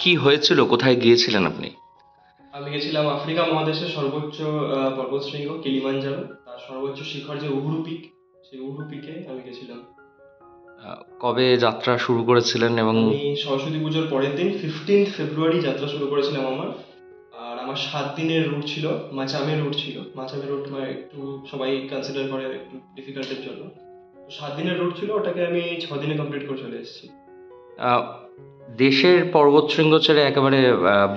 কি হয়েছিল, কোথায় গিয়েছিলেন আপনি? আমি গেছিলাম আফ্রিকা মহাদেশের সর্বোচ্চ পর্বতশৃঙ্গ কিলিমানজারো, তার সর্বোচ্চ শিখর যে উহুরু পিক, সেই উহুরু পিকে আমি গেছিলাম। কবে যাত্রা শুরু করেছিলেন এবং আমি সরস্বতী পুজোর পরের দিন 15 ফেব্রুয়ারি যাত্রা শুরু করেছিলাম আমার। আর আমার 7 দিনের রুট ছিল, মাচামে রুট ছিল। মাচামে রুট মানে একটু সবাই কনসিডার করে একটু ডিফিকাল্টের জন্য। তো 7 দিনের রুট ছিল, ওটাকে আমি 6 দিনে কমপ্লিট করে চলে এসেছি। আহ, দেশের পর্বতশৃঙ্গ ছেড়ে একেবারে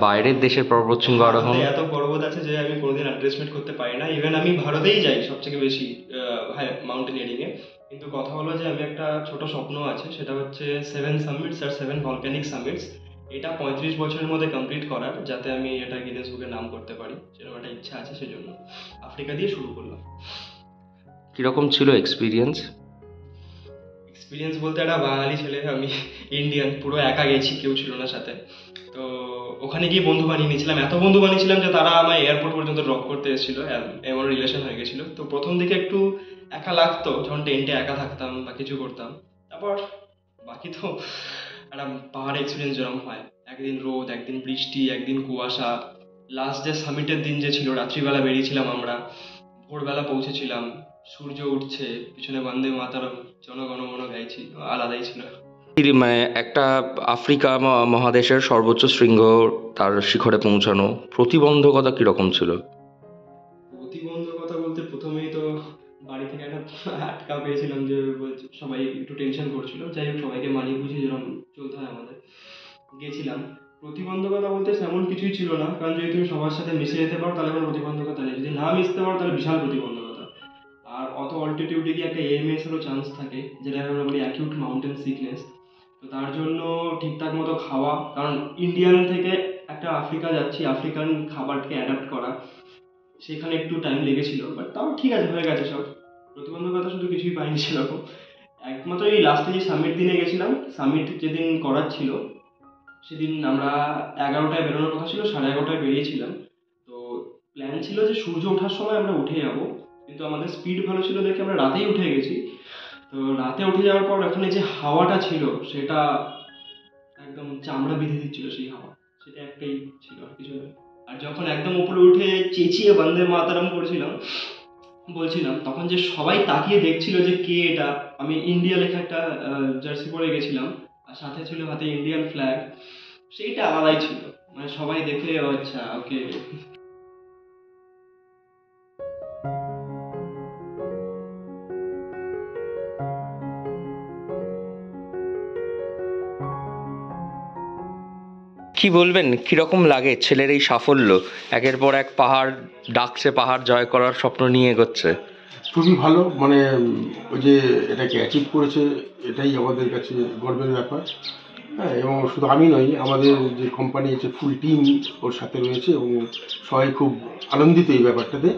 বাইরের দেশের পর্বতশৃঙ্গ আরোহণ। ভারতে এত পর্বত আছে যে আমি কোনোদিন আন্ডারএস্টিমেট করতে পারি না। ইভেন আমি ভারতেই যাই সবথেকে বেশি মাউন্টেনিয়ারিং এ। কিন্তু কথা হলো যে আমি একটা ছোট স্বপ্ন আছে, সেটা হচ্ছে 7 সামিটস আর 7 ভলক্যানিক সামিটস। এটা 35 বছরের মধ্যে কমপ্লিট করার, যাতে আমি এটা গিনেস বুকে নাম করতে পারি, সেরকম একটা ইচ্ছা আছে। সেজন্য আফ্রিকা দিয়ে শুরু করলাম। কিরকম ছিল এক্সপিরিয়েন্স? এক্সপিরিয়েন্স বলতে, একটা বাঙালি ছেলে আমি, ইন্ডিয়ান, পুরো একা গেছি, কেউ ছিল না সাথে। তো ওখানে গিয়ে বন্ধু বানিয়ে নিয়েছিলাম, এত বন্ধু বানিয়েছিলাম যে তারা আমায় এয়ারপোর্ট পর্যন্ত ড্রপ করতে এসেছিল, এমন রিলেশন হয়ে গেছিল। তো প্রথম দিকে একটু একা লাগতো যখন টেন্টে একা থাকতাম বা কিছু করতাম। তারপর বাকি তো একটা পাহাড় এক্সপিরিয়েন্স যেরকম হয়, একদিন রোদ, একদিন বৃষ্টি, একদিন কুয়াশা। লাস্ট যে সামিটের দিন যে ছিল, রাত্রিবেলা বেরিয়েছিলাম আমরা, ভোরবেলা পৌঁছেছিলাম, সূর্য উঠছে, পিছনে বন্দে মাতারম, জনগণমন গাইছি, আলাদাই ছিল। মানে একটা আফ্রিকা মহাদেশের সর্বোচ্চ শৃঙ্গ, তার শিখরে পৌঁছানো, প্রতিবন্ধকতা কিরকম ছিল? প্রতিবন্ধকতা বলতে, প্রথমেই তো বাড়ি থেকে একটা আটকা পেয়েছিলাম, যে সবাই একটু টেনশন করছিল। যাই হোক, সবাইকে মানিয়ে বুঝিয়ে যেরকম চলতে হয় আমাদের, গেছিলাম। প্রতিবন্ধকতা বলতে তেমন কিছুই ছিল না, কারণ যদি তুমি সবার সাথে মিশে যেতে পারো তাহলে কোনো প্রতিবন্ধকতা নেই। যদি না মিশতে পারো তাহলে বিশাল প্রতিবন্ধকতা। আর অত অল্টিটিউডে গিয়ে একটা এএমএস এরও চান্স থাকে, যেটা আমরা বলি অ্যাকিউট মাউন্টেন সিকনেস। তো তার জন্য ঠিকঠাক মতো খাওয়া, কারণ ইন্ডিয়ান থেকে একটা আফ্রিকা যাচ্ছি, আফ্রিকান খাবারকে অ্যাডাপ্ট করা, সেখানে একটু টাইম লেগেছিল। বাট তাও ঠিক আছে, হয়ে গেছে সব। প্রতিবন্ধকতা শুধু কিছুই পাইনি সেরকম। একমাত্র এই লাস্টে যে সামিট দিনে গেছিলাম, সামিট যেদিন করার ছিল, সেদিন আমরা 11টায় বেরোনোর কথা ছিল, 11:30টায় বেরিয়েছিলাম। তো প্ল্যান ছিল যে সূর্য ওঠার সময় আমরা উঠে যাব, কিন্তু আমাদের স্পিড ভালো ছিল দেখে আমরা রাতেই উঠে গেছি। তো রাতে উঠে যাওয়ার পর ওখানে যে হাওয়াটা ছিল, সেটা একদম চামড়া বেঁধে দিচ্ছিল সেই হাওয়া। সেটা একটাই ছিল, আর কিছু না। আর যখন একদম উপরে উঠে চেঁচিয়ে বন্দে মাতারাম করছিলাম, বলছিলাম, তখন যে সবাই তাকিয়ে দেখছিল যে কে এটা। আমি ইন্ডিয়া লেখা একটা জার্সি পরে গেছিলাম, আর সাথে ছিল হাতে ইন্ডিয়ান ফ্ল্যাগ। সেইটা আলাদাই ছিল, মানে সবাই দেখে, "ও আচ্ছা, ওকে।" কি বলবেন, কিরকম লাগে ছেলের এই সাফল্য? একের পর এক পাহাড় ডাকছে, পাহাড় জয় করার স্বপ্ন নিয়ে এগোচ্ছে। খুবই ভালো, মানে ওই যে এটাকে অ্যাচিভ করেছে, এটাই আমাদের কাছে গর্বের ব্যাপার। হ্যাঁ, এবং শুধু আমি নই, আমাদের যে কোম্পানি আছে ফুল টিম ওর সাথে রয়েছে, এবং সবাই খুব আনন্দিত এই ব্যাপারটাতে।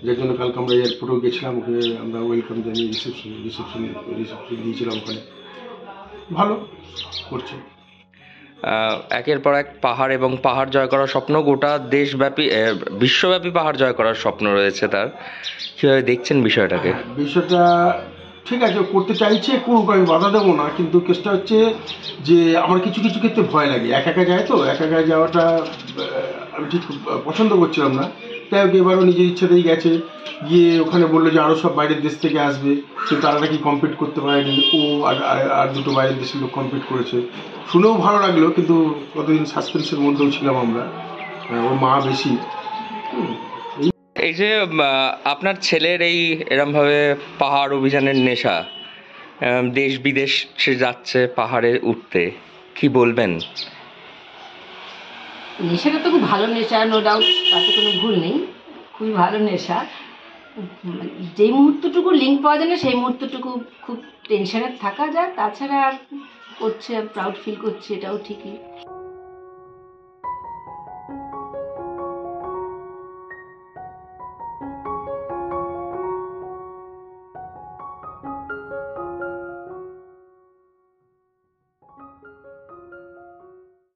যার জন্য কালকে আমরা এয়ারপোর্টেও গেছিলাম, ওকে আমরা ওয়েলকাম জানিয়ে রিসেপশন দিয়েছিলাম ওখানে। ভালো করছে। একের পর এক পাহাড় এবং পাহাড় জয় করার স্বপ্ন, গোটা দেশব্যাপী বিশ্বব্যাপী পাহাড় জয় করার স্বপ্ন রয়েছে তার। কিভাবে দেখছেন বিষয়টাকে? বিষয়টা ঠিক আছে, ও করতে চাইছে, করুক, আমি বাধা দেবো না। কিন্তু কেসটা হচ্ছে যে আমার কিছু কিছু ক্ষেত্রে ভয় লাগে, একা একা যায় তো, একা একা যাওয়াটা আমি ঠিক পছন্দ করছিলাম না। তাই হোক, এবারও নিজের ইচ্ছাতেই গেছে। গিয়ে ওখানে বললো যে আরও সব বাইরের দেশ থেকে আসবে, কিন্তু তারা নাকি কমপ্লিট করতে পারেনি। ও আর দুটো বাইরের দেশের লোক কমপ্লিট করেছে। শুনেও ভালো লাগলো, কিন্তু কতদিন সাসপেন্সের মধ্যেও ছিলাম আমরা। ওর মা বেশি। এই যে আপনার ছেলের এই এরমভাবে পাহাড় অভিযানের নেশা, দেশ বিদেশ সে যাচ্ছে পাহাড়ে উঠতে, কি বলবেন? নেশাটা তো খুব ভালো নেশা, নো ডাউট, তাতে কোনো ভুল নেই। খুবই ভালো নেশা। যেই মুহূর্তটুকু লিঙ্ক পাওয়া যায় না, সেই মুহূর্তটুকু খুব টেনশনে থাকা যায়। তাছাড়া আর করছে, প্রাউড ফিল করছে, এটাও ঠিকই।